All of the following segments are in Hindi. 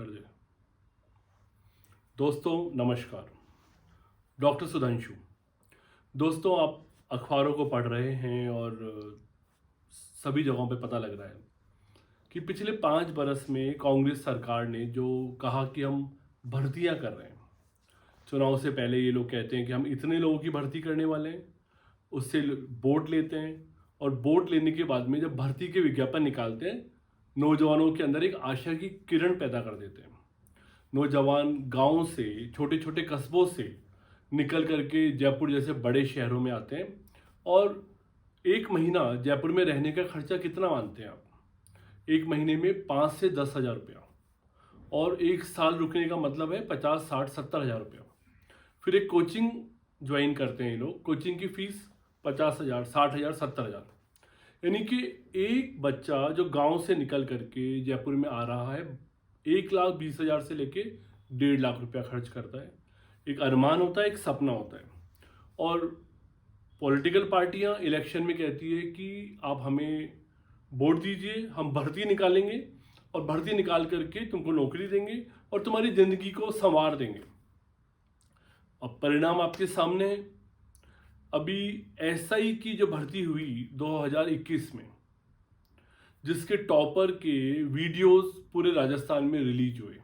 कर दे। दोस्तों नमस्कार, डॉक्टर सुधांशु। दोस्तों आप अखबारों को पढ़ रहे हैं और सभी जगहों पे पता लग रहा है कि पिछले 5 बरस में कांग्रेस सरकार ने जो कहा कि हम भर्तियां कर रहे हैं, चुनाव से पहले ये लोग कहते हैं कि हम इतने लोगों की भर्ती करने वाले हैं, उससे वोट लेते हैं और वोट लेने के बाद में जब भर्ती के विज्ञापन निकालते हैं, नौजवानों के अंदर एक आशा की किरण पैदा कर देते हैं। नौजवान गांव से, छोटे छोटे कस्बों से निकल करके जयपुर जैसे बड़े शहरों में आते हैं और एक महीना जयपुर में रहने का खर्चा कितना मानते हैं आप? एक महीने में 5 से 10 हज़ार रुपया, और एक साल रुकने का मतलब है 50, 60, 70 हज़ार रुपया। फिर एक कोचिंग ज्वाइन करते हैं ये लोग, कोचिंग की फीस 50 हज़ार, 60 हज़ार, 70 हज़ार। यानी कि एक बच्चा जो गांव से निकल करके जयपुर में आ रहा है, 1,20,000 से लेके 1.5 लाख रुपया खर्च करता है। एक अरमान होता है, एक सपना होता है। और पॉलिटिकल पार्टियां इलेक्शन में कहती है कि आप हमें वोट दीजिए, हम भर्ती निकालेंगे और भर्ती निकाल करके तुमको नौकरी देंगे और तुम्हारी ज़िंदगी को संवार देंगे। अब परिणाम आपके सामने है। अभी एसआई की जो भर्ती हुई 2021 में, जिसके टॉपर के वीडियोस पूरे राजस्थान में रिलीज हुए,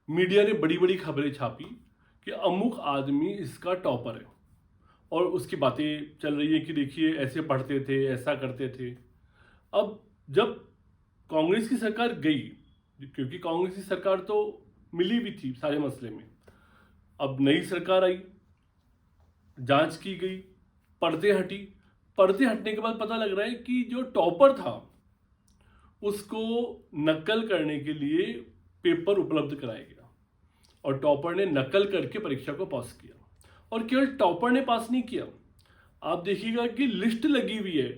मीडिया ने बड़ी बड़ी खबरें छापी कि अमुक आदमी इसका टॉपर है और उसकी बातें चल रही है कि देखिए ऐसे पढ़ते थे, ऐसा करते थे। अब जब कांग्रेस की सरकार गई, क्योंकि कांग्रेस की सरकार तो मिली भी थी सारे मसले में, अब नई सरकार आई, जांच की गई, पर्दे हटी। पर्दे हटने के बाद पता लग रहा है कि जो टॉपर था उसको नकल करने के लिए पेपर उपलब्ध कराया गया और टॉपर ने नकल करके परीक्षा को पास किया। और केवल टॉपर ने पास नहीं किया, आप देखिएगा कि लिस्ट लगी हुई है।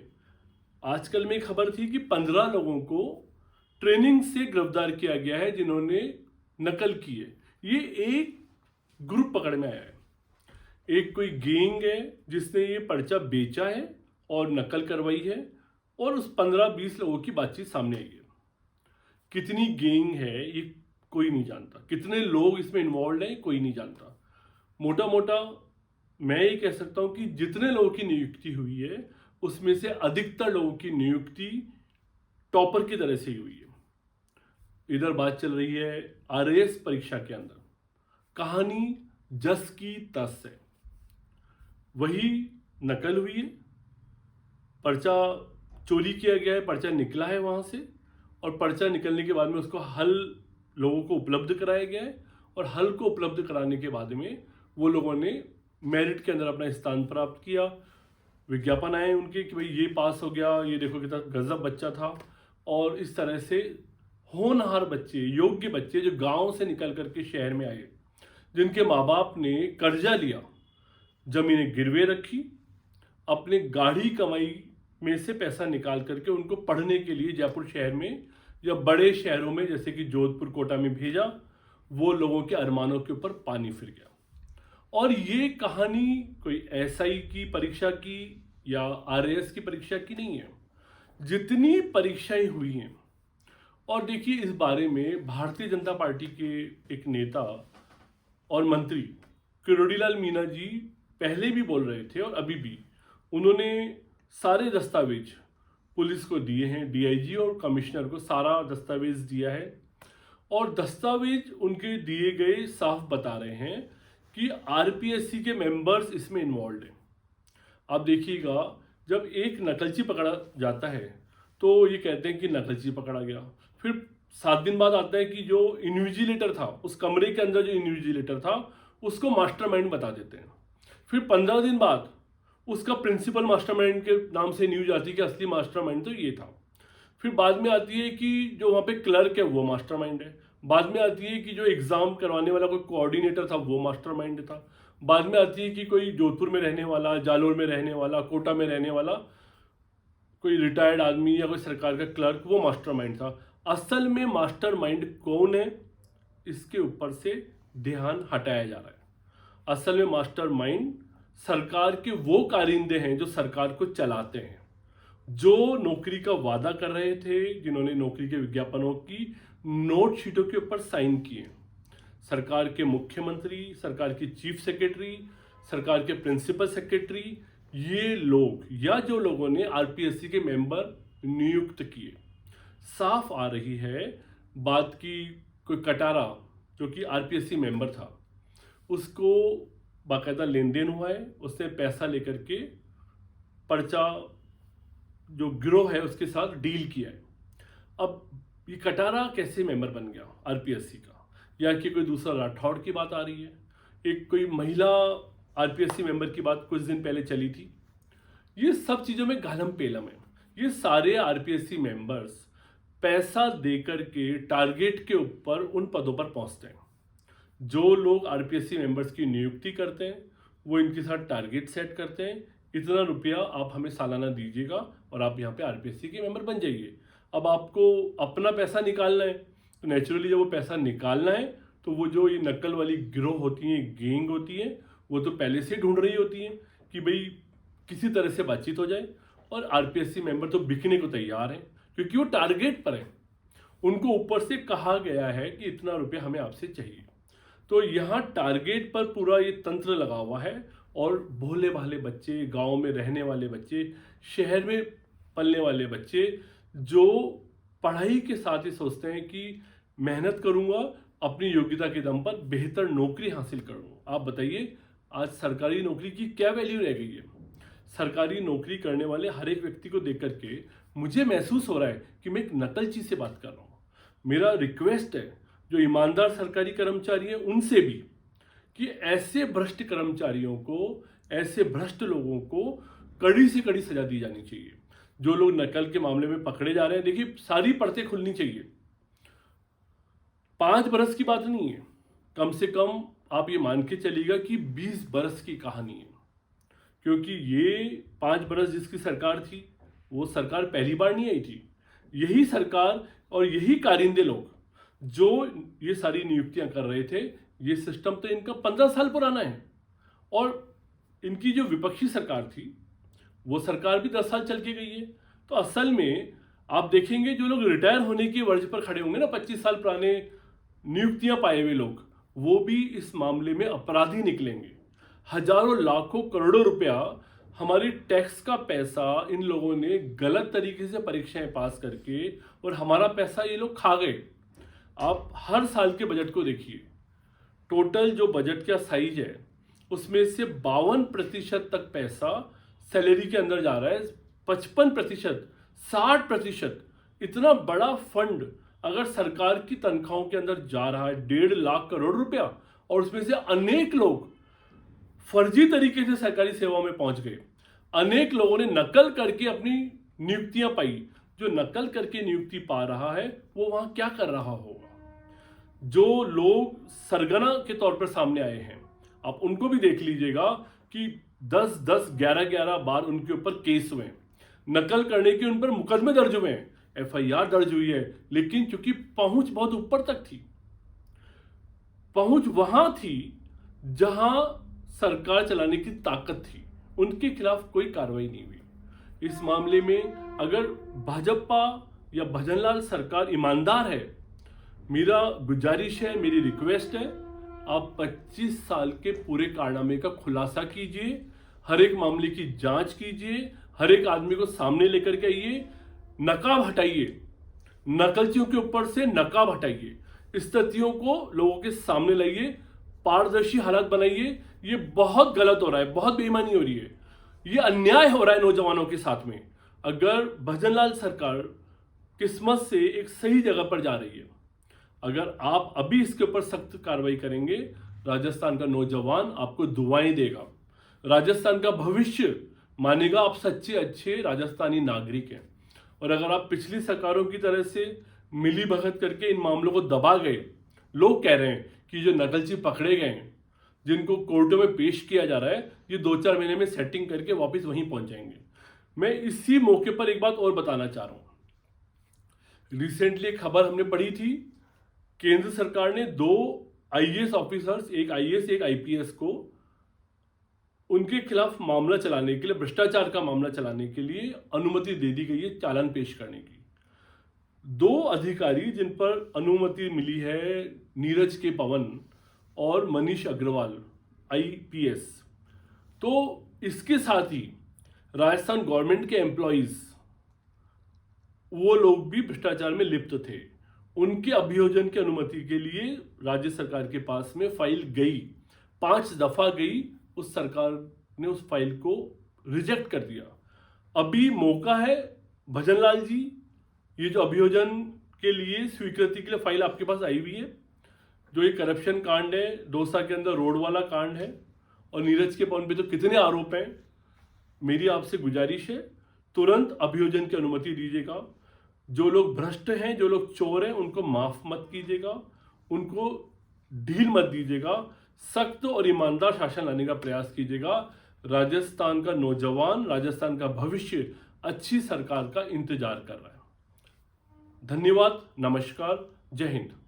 आजकल में खबर थी कि 15 लोगों को ट्रेनिंग से गिरफ्तार किया गया है जिन्होंने नकल की है। ये एक ग्रुप पकड़ में आया है, एक कोई गैंग है जिसने ये पर्चा बेचा है और नकल करवाई है, और उस 15-20 लोगों की बातचीत सामने आई है। कितनी गैंग है ये कोई नहीं जानता, कितने लोग इसमें इन्वॉल्व हैं कोई नहीं जानता। मोटा मोटा मैं ये कह सकता हूँ कि जितने लोगों की नियुक्ति हुई है उसमें से अधिकतर लोगों की नियुक्ति टॉपर की तरह से ही हुई है। इधर बात चल रही है आरएएस परीक्षा के अंदर, कहानी जस की तस है। वही नकल हुई है, पर्चा चोरी किया गया है, पर्चा निकला है वहाँ से, और पर्चा निकलने के बाद में उसको हल लोगों को उपलब्ध कराया गया है, और हल को उपलब्ध कराने के बाद में वो लोगों ने मेरिट के अंदर अपना स्थान प्राप्त किया। विज्ञापन आए उनके कि भाई ये पास हो गया, ये देखो कितना गजब बच्चा था। और इस तरह से होनहार बच्चे, योग्य बच्चे जो गांव से निकल करके शहर में आए, जिनके माँ बाप ने कर्जा लिया, जमीनें गिरवे रखी, अपने गाढ़ी कमाई में से पैसा निकाल करके उनको पढ़ने के लिए जयपुर शहर में या बड़े शहरों में जैसे कि जोधपुर, कोटा में भेजा, वो लोगों के अरमानों के ऊपर पानी फिर गया। और ये कहानी कोई एसआई की परीक्षा की या आरएएस की परीक्षा की नहीं है, जितनी परीक्षाएं हुई हैं। और देखिए इस बारे में भारतीय जनता पार्टी के एक नेता और मंत्री किरोड़ीलाल मीना जी पहले भी बोल रहे थे और अभी भी उन्होंने सारे दस्तावेज पुलिस को दिए हैं, डीआईजी और कमिश्नर को सारा दस्तावेज दिया है, और दस्तावेज उनके दिए गए साफ बता रहे हैं कि आरपीएससी के मेंबर्स इसमें इन्वॉल्व हैं। आप देखिएगा जब एक नकलची पकड़ा जाता है तो ये कहते हैं कि नकलची पकड़ा गया, फिर 7 दिन बाद आता है कि जो इन्विजिलेटर था, उस कमरे के अंदर जो इन्विजिलेटर था उसको मास्टरमाइंड बता देते हैं। फिर 15 दिन बाद उसका प्रिंसिपल मास्टरमाइंड के नाम से न्यूज आती है कि असली मास्टरमाइंड तो ये था। फिर बाद में आती है कि जो वहाँ पे क्लर्क है वो मास्टरमाइंड है। बाद में आती है कि जो एग्जाम करवाने वाला कोई कोऑर्डिनेटर था वो मास्टरमाइंड था। बाद में आती है कि कोई जोधपुर में रहने वाला, जालोर में रहने वाला, कोटा में रहने वाला कोई रिटायर्ड आदमी या कोई सरकार का क्लर्क वो मास्टरमाइंड था। असल में मास्टरमाइंड कौन है, इसके ऊपर से ध्यान हटाया जा रहा है। असल में मास्टरमाइंड सरकार के वो कारिंदे हैं जो सरकार को चलाते हैं, जो नौकरी का वादा कर रहे थे, जिन्होंने नौकरी के विज्ञापनों की नोट शीटों के ऊपर साइन किए। सरकार के मुख्यमंत्री, सरकार की चीफ सेक्रेटरी, सरकार के प्रिंसिपल सेक्रेटरी, ये लोग या जो लोगों ने आरपीएससी के मेंबर नियुक्त किए, साफ आ रही है बात की कोई कटारा जो कि आरपीएससी मेंबर था, उसको बाकायदा लेन देन हुआ है, उसने पैसा लेकर के पर्चा जो गिरोह है उसके साथ डील किया है। अब ये कटारा कैसे मेंबर बन गया आरपीएससी का, या कि कोई दूसरा राठौड़ की बात आ रही है, एक कोई महिला आरपीएससी मेंबर की बात कुछ दिन पहले चली थी। ये सब चीज़ों में गालम पेलम है। ये सारे आरपीएससी मेंबर्स पैसा देकर के टारगेट के ऊपर उन पदों पर पहुंचते हैं। जो लोग आरपीएससी मेंबर्स की नियुक्ति करते हैं वो इनके साथ टारगेट सेट करते हैं, इतना रुपया आप हमें सालाना दीजिएगा और आप यहाँ पे आरपीएससी के मेंबर बन जाइए। अब आपको अपना पैसा निकालना है, तो नेचुरली जब वो पैसा निकालना है तो वो जो ये नकल वाली गिरोह होती है, गैंग होती है, वो तो पहले से ढूंढ रही होती है कि भाई किसी तरह से बातचीत हो जाए, और आरपीएससी मेंबर तो बिकने को तैयार हैं क्योंकि वो टारगेट पर है। उनको ऊपर से कहा गया है कि इतना रुपया हमें आपसे चाहिए, तो यहाँ टारगेट पर पूरा ये तंत्र लगा हुआ है। और भोले भाले बच्चे, गांव में रहने वाले बच्चे, शहर में पलने वाले बच्चे जो पढ़ाई के साथ ही सोचते हैं कि मेहनत करूंगा, अपनी योग्यता के दम पर बेहतर नौकरी हासिल करूंगा। आप बताइए आज सरकारी नौकरी की क्या वैल्यू रह गई है? सरकारी नौकरी करने वाले हर एक व्यक्ति को देख करके मुझे महसूस हो रहा है कि मैं एक नकलची से बात कर रहा हूँ। मेरा रिक्वेस्ट है जो ईमानदार सरकारी कर्मचारी हैं उनसे भी कि ऐसे भ्रष्ट कर्मचारियों को, ऐसे भ्रष्ट लोगों को कड़ी से कड़ी सजा दी जानी चाहिए। जो लोग नकल के मामले में पकड़े जा रहे हैं, देखिए सारी परतें खुलनी चाहिए। 5 बरस की बात नहीं है, कम से कम आप ये मान के चलिएगा कि 20 बरस की कहानी है, क्योंकि ये 5 बरस जिसकी सरकार थी वो सरकार पहली बार नहीं आई थी। यही सरकार और यही कारिंदे लोग जो ये सारी नियुक्तियां कर रहे थे, ये सिस्टम तो इनका 15 साल पुराना है। और इनकी जो विपक्षी सरकार थी वो सरकार भी 10 साल चल के गई है। तो असल में आप देखेंगे जो लोग रिटायर होने की वर्ज पर खड़े होंगे ना, 25 साल पुराने नियुक्तियां पाए हुए लोग, वो भी इस मामले में अपराधी निकलेंगे। हजारों लाखों करोड़ों रुपया हमारी टैक्स का पैसा इन लोगों ने गलत तरीके से परीक्षाएं पास करके, और हमारा पैसा ये लोग खा गए। आप हर साल के बजट को देखिए, टोटल जो बजट का साइज है उसमें से 52% तक पैसा सैलरी के अंदर जा रहा है, 55%, 60%, इतना बड़ा फंड अगर सरकार की तनख्वाहों के अंदर जा रहा है 1.5 लाख करोड़ रुपया, और उसमें से अनेक लोग फर्जी तरीके से सरकारी सेवाओं में पहुंच गए। अनेक लोगों ने नकल करके अपनी नियुक्तियां पाई। जो नकल करके नियुक्ति पा रहा है वो वहां क्या कर रहा होगा? जो लोग सरगना के तौर पर सामने आए हैं, आप उनको भी देख लीजिएगा कि 10-10, 11-11 बार उनके ऊपर केस हुए, नकल करने के उन पर मुकदमे दर्ज हुए हैं, एफआईआर दर्ज हुई है, लेकिन क्योंकि पहुंच बहुत ऊपर तक थी, पहुंच वहां थी जहां सरकार चलाने की ताकत थी, उनके खिलाफ कोई कार्रवाई नहीं हुई। इस मामले में अगर भाजपा या भजनलाल सरकार ईमानदार है, मेरा गुजारिश है, मेरी रिक्वेस्ट है, आप 25 साल के पूरे कारनामे का खुलासा कीजिए, हर एक मामले की जांच कीजिए, हर एक आदमी को सामने लेकर के आइए, नकाब हटाइए, नकलचियों के ऊपर से नकाब हटाइए, स्थितियों को लोगों के सामने लाइए, पारदर्शी हालात बनाइए। ये बहुत गलत हो रहा है, बहुत बेईमानी हो रही है, ये अन्याय हो रहा है नौजवानों के साथ में। अगर भजनलाल सरकार किस्मत से एक सही जगह पर जा रही है, अगर आप अभी इसके ऊपर सख्त कार्रवाई करेंगे, राजस्थान का नौजवान आपको दुआएं देगा, राजस्थान का भविष्य मानेगा आप सच्चे अच्छे राजस्थानी नागरिक हैं। और अगर आप पिछली सरकारों की तरह से मिली भगत करके इन मामलों को दबा गए, लोग कह रहे हैं कि जो नकलची पकड़े गए हैं, जिनको कोर्टों में पेश किया जा रहा है, ये 2-4 महीने में सेटिंग करके वापस वहीं पहुंच जाएंगे। मैं इसी मौके पर एक बात और बताना चाह रहा हूं। रिसेंटली एक खबर हमने पढ़ी थी, केंद्र सरकार ने 2 आईएएस ऑफिसर्स, एक आईएएस एक आईपीएस को, उनके खिलाफ मामला चलाने के लिए, भ्रष्टाचार का मामला चलाने के लिए अनुमति दे दी गई है चालान पेश करने की। दो अधिकारी जिन पर अनुमति मिली है, नीरज के पवन और मनीष अग्रवाल IPS, तो इसके साथ ही राजस्थान गवर्नमेंट के एम्प्लॉइज वो लोग भी भ्रष्टाचार में लिप्त थे। उनके अभियोजन की अनुमति के लिए राज्य सरकार के पास में फाइल गई, 5 दफा गई, उस सरकार ने उस फाइल को रिजेक्ट कर दिया। अभी मौका है भजनलाल जी, ये जो अभियोजन के लिए स्वीकृति के लिए फाइल आपके पास आई हुई है, जो ये करप्शन कांड है, दौसा के अंदर रोड वाला कांड है, और नीरज के पवन पे तो कितने आरोप हैं। मेरी आपसे गुजारिश है, तुरंत अभियोजन की अनुमति दीजिएगा। जो लोग भ्रष्ट हैं, जो लोग चोर हैं, उनको माफ मत कीजिएगा, उनको ढील मत दीजिएगा, सख्त और ईमानदार शासन लाने का प्रयास कीजिएगा। राजस्थान का नौजवान, राजस्थान का भविष्य अच्छी सरकार का इंतजार कर रहा है। धन्यवाद, नमस्कार, जय हिंद।